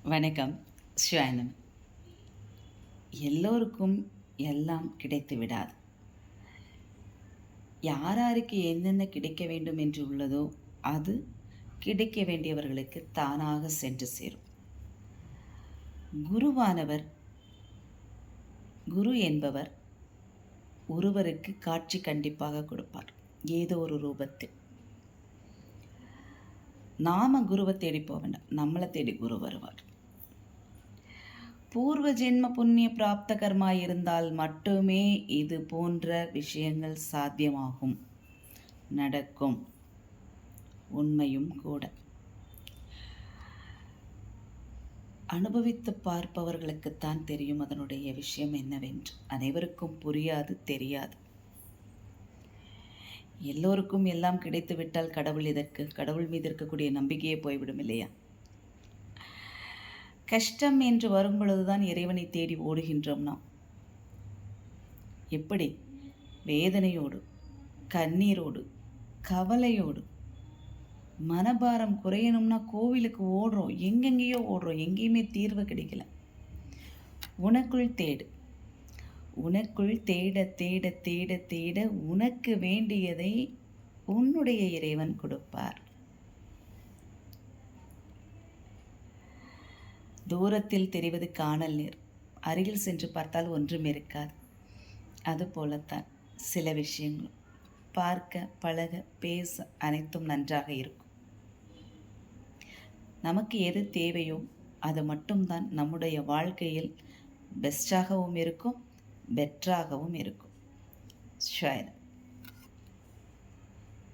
வணக்கம். ஷிவாயனம். எல்லோருக்கும் எல்லாம் கிடைத்து விடாது. யாராருக்கு என்னென்ன கிடைக்க வேண்டும் என்று உள்ளதோ அது கிடைக்க வேண்டியவர்களுக்கு தானாக சென்று சேரும். குருவானவர், குரு என்பவர் ஒருவருக்கு காட்சி கண்டிப்பாக கொடுப்பார், ஏதோ ஒரு ரூபத்தில். நாம குருவை தேடி போக வேண்டாம், நம்மளை தேடி குரு வருவார். பூர்வ ஜென்ம புண்ணிய பிராப்த கர்மா இருந்தால் மட்டுமே இது போன்ற விஷயங்கள் சாத்தியமாகும், நடக்கும். உண்மையும் கூட. அனுபவித்து பார்ப்பவர்களுக்குத்தான் தெரியும் அதனுடைய விஷயம் என்னவென்று. அனைவருக்கும் புரியாது, தெரியாது. எல்லோருக்கும் எல்லாம் கிடைத்து விட்டால் கடவுள் இதற்கு, கடவுள் மீது இருக்கக்கூடிய நம்பிக்கையே போய்விடும் இல்லையா? கஷ்டம் என்று வரும் பொழுதுதான் இறைவனை தேடி ஓடுகின்றோம் நாம். எப்படி? வேதனையோடு, கண்ணீரோடு, கவலையோடு. மனபாரம் குறையணும்னா கோவிலுக்கு ஓடுறோம், எங்கெங்கேயோ ஓடுறோம், எங்கேயுமே தீர்வு கிடைக்கல. உனக்குள் தேடு. உனக்குள் தேட தேட தேட தேட உனக்கு வேண்டியதை உன்னுடைய இறைவன் கொடுப்பார். தூரத்தில் தெரிவது காணல் நீர், அருகில் சென்று பார்த்தால் ஒன்றும் இருக்காது. அதுபோலத்தான் சில விஷயங்களும் பார்க்க, பழக, பேச அனைத்தும் நன்றாக இருக்கும். நமக்கு எது தேவையோ அது மட்டும்தான் நம்முடைய வாழ்க்கையில் பெஸ்டாகவும் இருக்கும், பெட்டராகவும் இருக்கும். ஷாயர்.